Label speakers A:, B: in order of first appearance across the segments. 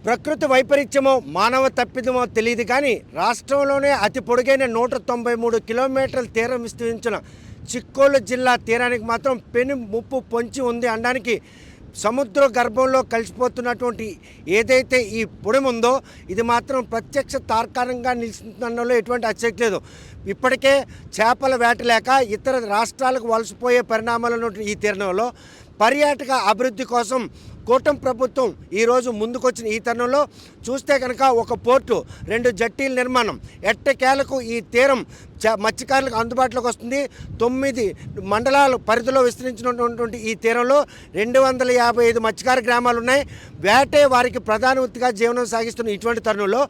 A: ప్రకృతి వైపరీత్యమో మానవ తప్పిదమో తెలియదు కానీ రాష్ట్రంలోనే అతి పొడుగైన 193 కిలోమీటర్ల తీరం విస్తరించిన చిక్కోలు జిల్లా తీరానికి మాత్రం పెను ముప్పు పొంచి ఉంది అనడానికి సముద్ర గర్భంలో కలిసిపోతున్నటువంటి ఏదైతే ఈ పొడిము ఉందో ఇది మాత్రం ప్రత్యక్ష తార్కాణంగా నిలుస్తుందనలో ఎటువంటి అతిశక్తి లేదు. ఇప్పటికే చేపల వేట లేక ఇతర రాష్ట్రాలకు వలసపోయే పరిణామాలు ఈ తీరంలో పర్యాటక అభివృద్ధి కోసం కూటమి ప్రభుత్వం ఈరోజు ముందుకొచ్చిన ఈ తరుణంలో చూస్తే కనుక ఒక పోర్టు 2 జట్టీల నిర్మాణం ఎట్టకేలకు ఈ తీరం మత్స్యకారులకు అందుబాటులోకి వస్తుంది. 9 మండలాల పరిధిలో విస్తరించినటువంటి ఈ తీరంలో 255 మత్స్యకార గ్రామాలు ఉన్నాయి. వేటే వారికి ప్రధాన వృత్తిగా జీవనం సాగిస్తున్న ఇటువంటి తరుణంలో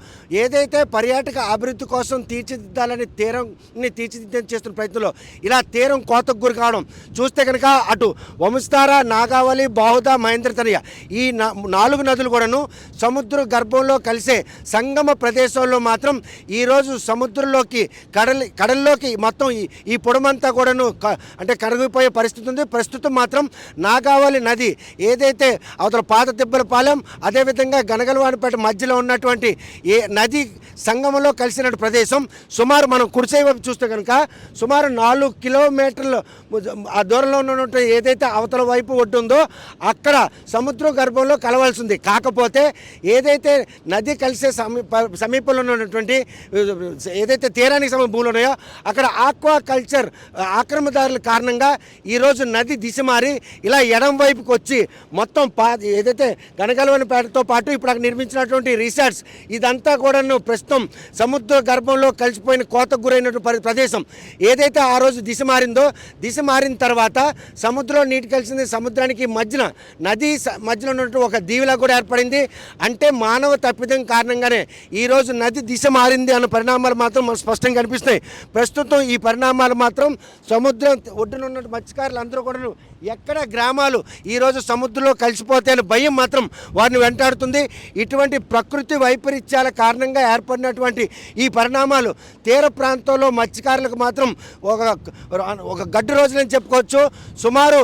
A: ఏదైతే పర్యాటక అభివృద్ధి కోసం తీర్చిదిద్దాలని తీరంని తీర్చిదిద్దే చేస్తున్న ప్రయత్నంలో ఇలా తీరం కోతకు గురి కావడం చూస్తే కనుక అటు వంశధార, నాగావళి, బాహుదా, మహేంద్రతనయ ఈ 4 నదులు కూడాను సముద్ర గర్భంలో కలిసే సంగమ ప్రదేశాల్లో మాత్రం ఈరోజు సముద్రంలోకి కడల్లోకి మొత్తం ఈ పొడమంతా కూడాను అంటే కరిగిపోయే పరిస్థితి ఉంది. ప్రస్తుతం మాత్రం నాగావళి నది ఏదైతే అవతల పాత తిబ్బలపాలెం అదేవిధంగా గనగలవాడిపేట మధ్యలో ఉన్నటువంటి నది సంగమంలో కలిసిన ప్రదేశం సుమారు మనం కుడిసై వైపు చూస్తే కనుక సుమారు 4 కిలోమీటర్ల ఆ దూరంలో ఉన్నటువంటి ఏదైతే అవతల వైపు ఒడ్డు ఉందో అక్కడ సముద్ర గర్భంలో కలవాల్సింది. కాకపోతే ఏదైతే నది కలిసే సమీపంలో ఉన్నటువంటి ఏదైతే తీరానికి సమీప భూములు ఉన్నాయో అక్కడ ఆక్వా కల్చర్ ఆక్రమణదారుల కారణంగా ఈరోజు నది దిశ మారి ఇలా ఎడం వైపుకి వచ్చి మొత్తం ఏదైతే గనగలవనిపేటతో పాటు ఇప్పుడు అక్కడ నిర్మించినటువంటి రిసార్ట్స్ ఇదంతా కూడాను ప్రస్తుతం సముద్ర గర్భంలో కలిసిపోయిన కోతకు గురైనటువంటి ప్రదేశం. ఏదైతే ఆ రోజు దిశ మారిందో దిశ మారిన తర్వాత సముద్రంలో నీటి కలిసింది సముద్రానికి మధ్యన నది మధ్యలో ఉన్నటువంటి ఒక దీవిలా కూడా ఏర్పడింది. అంటే మానవ తప్పిదం కారణంగానే ఈరోజు నది దిశ మారింది అన్న పరిణామాలు మాత్రం మనకు స్పష్టంగా కనిపిస్తున్నాయి. ప్రస్తుతం ఈ పరిణామాలు మాత్రం సముద్రం ఒడ్డున ఉన్న మత్స్యకారులు అందరూ కూడా ఎక్కడ గ్రామాలు ఈరోజు సముద్రంలో కలిసిపోతే అనే భయం మాత్రం వారిని వెంటాడుతుంది. ఇటువంటి ప్రకృతి వైపరీత్యాల కారణంగా ఏర్పడినటువంటి ఈ పరిణామాలు తీర ప్రాంతంలో మత్స్యకారులకు మాత్రం ఒక గడ్డు రోజులని చెప్పుకోవచ్చు. సుమారు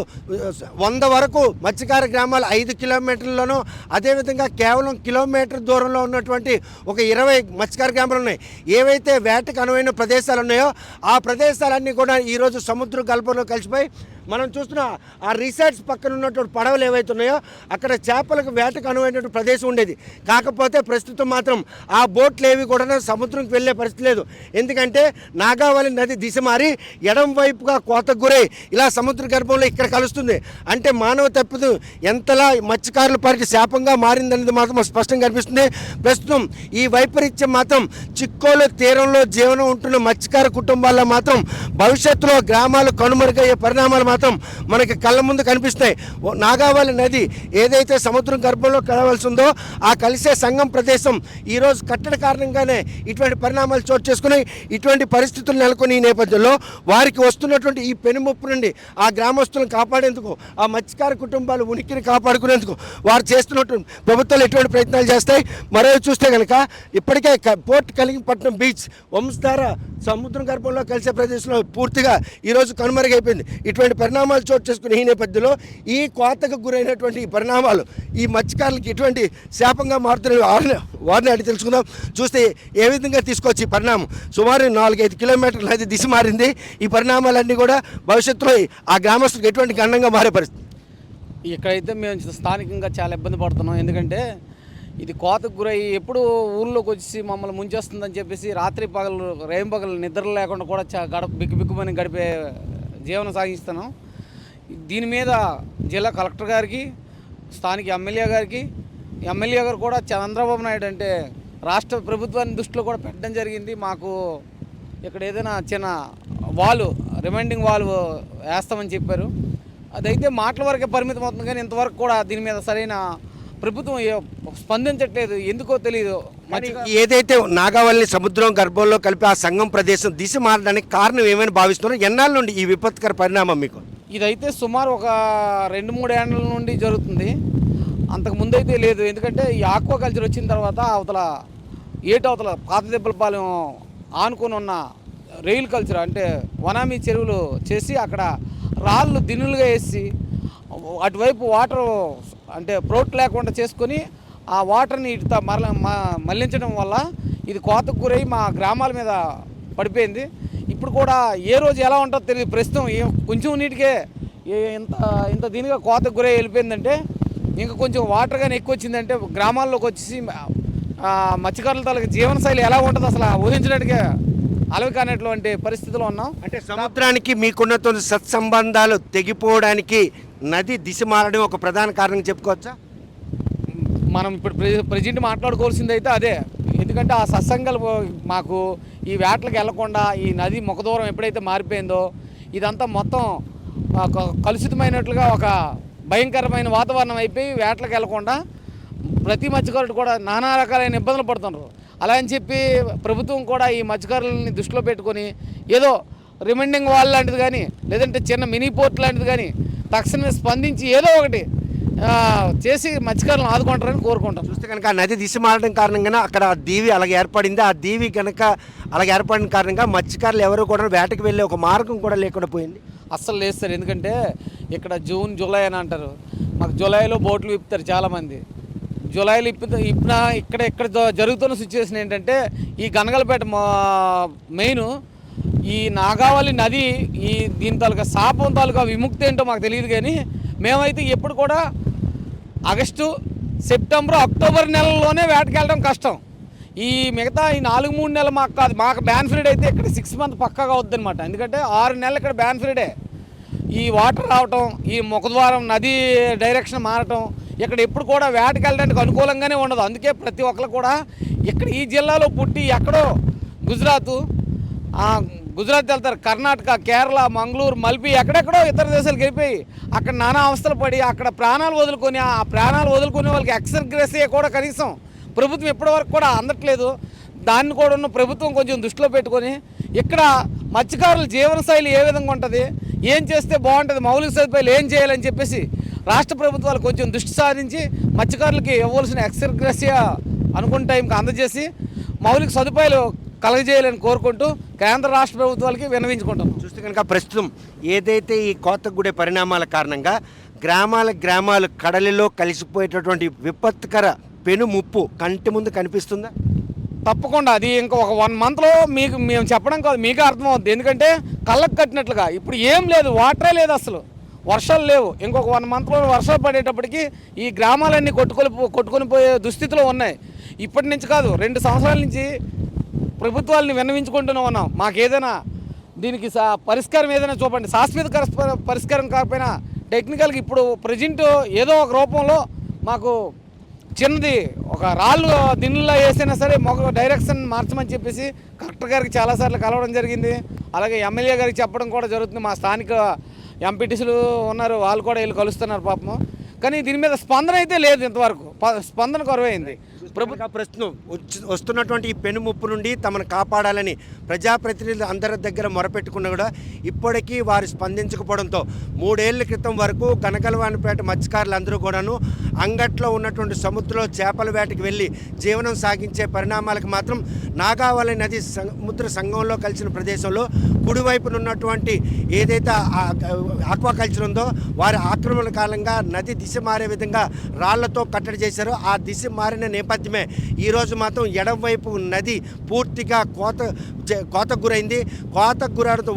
A: 100 వరకు మత్స్యకార గ్రామాలు 5 కిలోమీటర్లలోనూ అదేవిధంగా కేవలం కిలోమీటర్ దూరంలో ఉన్నటువంటి ఒక 20 మత్స్యకార గ్రామాలు ఉన్నాయి. ఏవైతే వేటకు అనువైన ప్రదేశాలు ఉన్నాయో ఆ ప్రదేశాలన్నీ కూడా ఈరోజు సముద్ర గల్పంలో కలిసిపోయి మనం చూస్తున్న ఆ రిసార్ట్స్ పక్కన ఉన్నటువంటి పడవలు ఏవైతే ఉన్నాయో అక్కడ చేపలకు వేటకు అనువైనటువంటి ప్రదేశం ఉండేది. కాకపోతే ప్రస్తుతం మాత్రం ఆ బోట్లు ఏవి కూడా సముద్రంకి వెళ్ళే పరిస్థితి లేదు. ఎందుకంటే నాగావళి నది దిశ మారి ఎడం వైపుగా కోతకు గురై ఇలా సముద్ర గర్భంలో ఇక్కడ కలుస్తుంది. అంటే మానవ తప్పిదు ఎంతలా మత్స్యకారుల పార్టీ శాపంగా మారిందనేది మాత్రం స్పష్టంగా కనిపిస్తుంది. ప్రస్తుతం ఈ వైపరీత్యం మాత్రం చిక్కోలు తీరంలో జీవనం ఉంటున్న మత్స్యకార కుటుంబాల్లో మాత్రం భవిష్యత్తులో గ్రామాలు కనుమరుగయ్యే పరిణామాలు మాత్రం మనకి కళ్ళ ముందు కనిపిస్తాయి. నాగావళి నది ఏదైతే సముద్రం గర్భంలో కలవాల్సి ఉందో ఆ కలిసే సంగం ప్రదేశం ఈరోజు కట్టడి కారణంగానే ఇటువంటి పరిణామాలు చోటు చేసుకుని ఇటువంటి పరిస్థితులు నెలకొని ఈ నేపథ్యంలో వారికి వస్తున్నటువంటి ఈ పెనుముప్పు నుండి ఆ గ్రామస్తులను కాపాడేందుకు ఆ మత్స్యకార కుటుంబాలు ఉనికిని కాపాడుకునేందుకు వారు చేస్తున్నటువంటి ప్రభుత్వాలు ఎటువంటి ప్రయత్నాలు చేస్తాయి. మరో చూస్తే కనుక ఇప్పటికే పోర్ట్ కలిగిపట్నం బీచ్ వంశధార సముద్రం గర్భంలో కలిసే ప్రదేశంలో పూర్తిగా ఈరోజు కనుమరుగైపోయింది. ఇటువంటి పరిణామాలు చోటు చేసుకునే ఈ నేపథ్యంలో ఈ కోతకు గురైనటువంటి ఈ పరిణామాలు ఈ మత్స్యకారులకి ఎటువంటి శాపంగా మారుతున్న వారిని అడిగి తెలుసుకుందాం. చూస్తే ఏ విధంగా తీసుకోవచ్చు ఈ పరిణామం. సుమారు 4-5 కిలోమీటర్లు అది దిశ మారింది. ఈ పరిణామాలన్నీ కూడా భవిష్యత్తులో ఆ గ్రామస్తులకు ఎటువంటి గండంగా మారే పరిస్థితి.
B: ఇక్కడైతే మేము స్థానికంగా చాలా ఇబ్బంది పడుతున్నాం. ఎందుకంటే ఇది కోతకు గురై ఎప్పుడు ఊళ్ళోకి వచ్చి మమ్మల్ని ముంచేస్తుందని చెప్పేసి రాత్రి పగలు రేం పగలు నిద్ర లేకుండా కూడా బిక్కుమని గడిపే జీవనం సాగిస్తున్నాం. దీని మీద జిల్లా కలెక్టర్ గారికి, స్థానిక ఎమ్మెల్యే గారు కూడా చంద్రబాబు నాయుడు అంటే రాష్ట్ర ప్రభుత్వాన్ని దృష్టిలో కూడా పెట్టడం జరిగింది. మాకు ఇక్కడ ఏదైనా చిన్న రిమైండింగ్ వాల్ వేస్తామని చెప్పారు. అదైతే మాటల వరకే పరిమితం అవుతుంది కానీ ఇంతవరకు కూడా దీని మీద సరైన ప్రభుత్వం స్పందించట్లేదు. ఎందుకో తెలియదు.
A: ఏదైతే నాగావళి సముద్రం గర్భంలో కలిపి ఆ సంగం ప్రదేశం దిశ మారడానికి కారణం ఏమైనా భావిస్తున్నారు? ఎన్నాళ్ళ నుండి ఈ విపత్కర పరిణామం మీకు?
B: ఇదైతే సుమారు ఒక 2-3 ఏళ్ళ నుండి జరుగుతుంది. అంతకు ముందైతే లేదు. ఎందుకంటే ఈ ఆక్వా కల్చర్ వచ్చిన తర్వాత అవతల పాత దెబ్బలపాలెం ఆనుకొని ఉన్న రైల్ కల్చర్ అంటే వనామీ చెరువులు చేసి అక్కడ రాళ్ళు దినులుగా వేసి అటువైపు వాటర్ అంటే ప్రోట్ లేకుండా చేసుకొని ఆ వాటర్ని ఇటు మళ్లించడం వల్ల ఇది కోతకు గురై మా గ్రామాల మీద పడిపోయింది. ఇప్పుడు కూడా ఏ రోజు ఎలా ఉంటుందో తెలియదు. ప్రస్తుతం కొంచెం నీటికే ఇంత ఇంత దీనిగా కోతకు గురై వెళ్ళిపోయిందంటే ఇంకా కొంచెం వాటర్ కానీ ఎక్కువ వచ్చిందంటే గ్రామాల్లోకి వచ్చేసి మత్స్యకారుల తాలూకు జీవనశైలి ఎలా ఉంటుందో అసలు ఊహించడానికి అలవి కానటువంటి పరిస్థితిలో ఉన్నాం.
A: అంటే సముద్రానికి మీకున్నటువంటి సత్సంబంధాలు తెగిపోవడానికి నది దిశ మారడం ఒక ప్రధాన కారణం చెప్పుకోవచ్చా?
B: మనం ఇప్పుడు ప్రజెంట్ మాట్లాడుకోవాల్సింది అయితే అదే. ఎందుకంటే ఆ సత్సంగాలు మాకు ఈ వేటలకు వెళ్లకుండా ఈ నది ముఖ దూరం ఎప్పుడైతే మారిపోయిందో ఇదంతా మొత్తం కలుషితమైనట్లుగా ఒక భయంకరమైన వాతావరణం అయిపోయి వేటలకు వెళ్లకుండా ప్రతి మత్స్యకారుడు కూడా నానా రకాలైన ఇబ్బందులు పడుతున్నారు. అలా అని చెప్పి ప్రభుత్వం కూడా ఈ మత్స్యకారులని దృష్టిలో పెట్టుకొని ఏదో రిమైండింగ్ వాల్ లాంటిది కానీ లేదంటే చిన్న మినీ పోర్ట్ లాంటిది కానీ తక్షణమే స్పందించి ఏదో ఒకటి చేసి మత్స్యకారులను ఆదుకుంటారని కోరుకుంటాం.
A: చూస్తే కనుక ఆ నది దిశ మారడం కారణంగా అక్కడ ఆ దీవి అలాగే ఏర్పడింది. ఆ దీవి కనుక అలాగే ఏర్పడిన కారణంగా మత్స్యకారులు ఎవరు కూడా వేటకు వెళ్ళే ఒక మార్గం కూడా లేకుండా పోయింది.
B: అస్సలు లేదు సార్. ఎందుకంటే ఇక్కడ జూన్ జూలై అని అంటారు, మాకు జూలైలో బోట్లు విప్పుతారు చాలామంది. జూలైలో ఇప్పిన ఇక్కడ జరుగుతున్న సిచ్యువేషన్ ఏంటంటే ఈ గనగలపేట మెయిన్ ఈ నాగావళి నది ఈ దీని తాలూకా శాపం తాలూకా విముక్తి ఏంటో మాకు తెలియదు. కానీ మేమైతే ఎప్పుడు కూడా ఆగస్టు సెప్టెంబర్ అక్టోబర్ నెలల్లోనే వేటకి వెళ్ళడం కష్టం. ఈ మిగతా ఈ 4-3 నెలలు మాకు కాదు. మాకు బ్యాన్ పీరియడ్ అయితే ఇక్కడ 6 మంత్ పక్కాగా అవుద్ది అనమాట. ఎందుకంటే 6 నెలలు ఇక్కడ బ్యాన్ పీరియడే. ఈ వాటర్ రావటం, ఈ ముఖద్వారం నది డైరెక్షన్ మారటం ఇక్కడ ఎప్పుడు కూడా వేటకి వెళ్ళడానికి అనుకూలంగానే ఉండదు. అందుకే ప్రతి ఒక్కరు కూడా ఇక్కడ ఈ జిల్లాలో పుట్టి ఎక్కడో గుజరాత్ వెళ్తారు, కర్ణాటక, కేరళ, మంగళూరు, మల్పి ఎక్కడెక్కడో ఇతర దేశాలకు వెళ్ళిపోయి అక్కడ నానా అవస్థలు పడి అక్కడ ప్రాణాలు వదులుకొని ఆ ప్రాణాలు వదులుకునే వాళ్ళకి ఎక్స్గ్రేసియా కూడా కనీసం ప్రభుత్వం ఇప్పటివరకు కూడా అందట్లేదు. దాన్ని కూడా ఉన్న ప్రభుత్వం కొంచెం దృష్టిలో పెట్టుకొని ఇక్కడ మత్స్యకారుల జీవనశైలి ఏ విధంగా ఉంటుంది, ఏం చేస్తే బాగుంటుంది, మౌలిక సదుపాయాలు ఏం చేయాలని చెప్పేసి రాష్ట్ర ప్రభుత్వాలు కొంచెం దృష్టి సారించి మత్స్యకారులకి ఇవ్వాల్సిన ఎక్స్గ్రేసియా అనుకున్న టైంకి అందజేసి మౌలిక సదుపాయాలు కలగజేయాలని కోరుకుంటూ కేంద్ర రాష్ట్ర ప్రభుత్వాలకి విన్నవించుకుంటాం.
A: చూస్తే కనుక ప్రస్తుతం ఏదైతే ఈ కోతగూడె పరిణామాల కారణంగా గ్రామాలు కడలిలో కలిసిపోయేటటువంటి విపత్కర పెను ముప్పు కంటి ముందు కనిపిస్తుందా?
B: తప్పకుండా అది ఇంకా ఒక 1 మంత్లో మీకు మేము చెప్పడం కాదు, మీకే అర్థమవుద్ది. ఎందుకంటే కళ్ళకు కట్టినట్లుగా ఇప్పుడు ఏం లేదు, వాటరే లేదు, అసలు వర్షాలు లేవు. ఇంకొక 1 మంత్లో వర్షాలు పడేటప్పటికి ఈ గ్రామాలన్నీ కొట్టుకొని పోయే దుస్థితిలో ఉన్నాయి. ఇప్పటి నుంచి కాదు, 2 సంవత్సరాల నుంచి ప్రభుత్వాలని విన్నవించుకుంటూనే ఉన్నాం. మాకు ఏదైనా దీనికి పరిష్కారం ఏదైనా చూపండి. శాశ్వత పరిష్కారం కాకపోయినా టెక్నికల్గా ఇప్పుడు ప్రజెంట్ ఏదో ఒక రూపంలో మాకు చిన్నది ఒక రాళ్ళు దీనిలో వేసినా సరే డైరెక్షన్ మార్చమని చెప్పేసి కలెక్టర్ గారికి చాలాసార్లు కలవడం జరిగింది. అలాగే ఎమ్మెల్యే గారికి చెప్పడం కూడా జరుగుతుంది. మా స్థానిక ఎంపీటీసీలు ఉన్నారు, వాళ్ళు కూడా వీళ్ళు కలుస్తున్నారు పాపం. కానీ దీని మీద స్పందన అయితే లేదు, ఇంతవరకు స్పందన కొరవైంది.
A: ప్రస్తుతం వస్తున్నటువంటి ఈ పెను ముప్పు నుండి తమను కాపాడాలని ప్రజాప్రతినిధులు అందరి దగ్గర మొరపెట్టుకున్నా కూడా ఇప్పటికీ వారు స్పందించకపోవడంతో 3 ఏళ్ల క్రితం వరకు గనగలవానిపేట మత్స్యకారులందరూ కూడాను అంగట్లో ఉన్నటువంటి సముద్రంలో చేపల వేటకి వెళ్ళి జీవనం సాగించే పరిణామాలకు మాత్రం నాగావళి నది సముద్ర సంగంలో కలిసిన ప్రదేశంలో కుడివైపున ఉన్నటువంటి ఏదైతే ఆక్వాకల్చర్ ఉందో వారి ఆక్రమణ కాలంగా నది దిశ మారే విధంగా రాళ్లతో కట్టడి చేశారో ఆ దిశ మారిన నేపథ్యమే ఈరోజు మాత్రం ఎడమవైపు నది పూర్తిగా కోతకు గురైంది.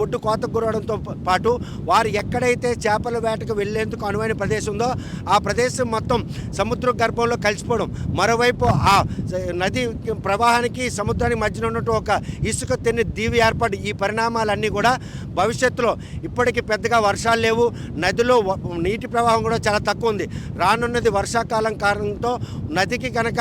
A: ఒడ్డు కోతకు గురవడంతో పాటు వారు ఎక్కడైతే చేపల వేటకు వెళ్లేందుకు అనువైన ప్రదేశం ఉందో ఆ ప్రదేశం మొత్తం సముద్ర గర్భంలో కలిసిపోవడం, మరోవైపు ఆ నది ప్రవాహానికి సముద్రానికి మధ్యన ఉన్నట్టు ఒక ఇసుక తెన్ని దీవి ఏర్పడి ఈ పరిణామాలన్నీ కూడా భవిష్యత్తులో ఇప్పటికీ పెద్దగా వర్షాలు లేవు, నదిలో నీటి ప్రవాహం కూడా చాలా తక్కువ ఉంది. రానున్నది వర్షాకాలం కారణంతో నదికి కనుక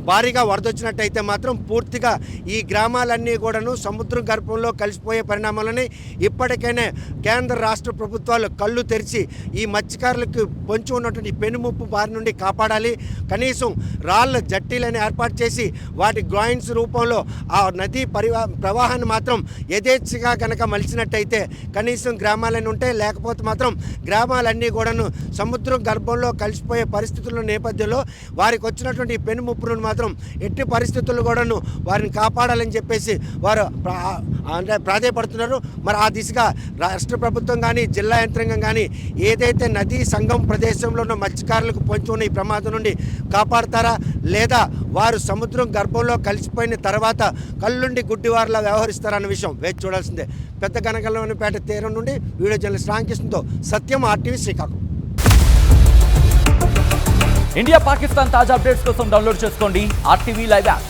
A: భారీగా వరదొచ్చినట్టయితే మాత్రం పూర్తిగా ఈ గ్రామాలన్నీ కూడాను సముద్రం గర్భంలో కలిసిపోయే పరిణామాలని ఇప్పటికైనా కేంద్ర రాష్ట్ర ప్రభుత్వాలు కళ్ళు తెరిచి ఈ మత్స్యకారులకు పొంచి ఉన్నటువంటి పెనుముప్పు బారి నుండి కాపాడాలి. కనీసం రాళ్ళ జట్టీలను ఏర్పాటు చేసి వాటి గ్రాయిన్స్ రూపంలో ఆ నదీ ప్రవాహాన్ని మాత్రం యథేచ్ఛగా కనుక మలిచినట్టయితే కనీసం గ్రామాలన్నీ ఉంటాయి. లేకపోతే మాత్రం గ్రామాలన్నీ కూడాను సముద్రం గర్భంలో కలిసిపోయే పరిస్థితుల నేపథ్యంలో వారికి వచ్చినటువంటి పెనుముప్పు నుండి మాత్రం ఎట్టి పరిస్థితుల్లో కూడాను వారిని కాపాడాలని చెప్పేసి వారు అంటే ప్రాధాయపడుతున్నారు. మరి ఆ దిశగా రాష్ట్ర ప్రభుత్వం కానీ జిల్లా యంత్రాంగం కానీ ఏదైతే నదీ సంగం ప్రదేశంలో ఉన్న మత్స్యకారులకు పొంచి ఉన్న ఈ ప్రమాదం నుండి కాపాడతారా, లేదా వారు సముద్రం గర్భంలో కలిసిపోయిన తర్వాత కళ్ళుండి గుడ్డివారిలా వ్యవహరిస్తారా అన్న విషయం వేచి చూడాల్సిందే. పెద్ద గనగలవనిపేట తీరం నుండి వీడియో జర్నలిస్ట్ రామకృష్ణతో సత్యం, RTV శ్రీకాకుళం.
C: ఇండియా పాకిస్తాన్ తాజా అప్డేట్స్ కోసం డౌన్లోడ్ చేసుకోండి RTV లైవ్ యాప్.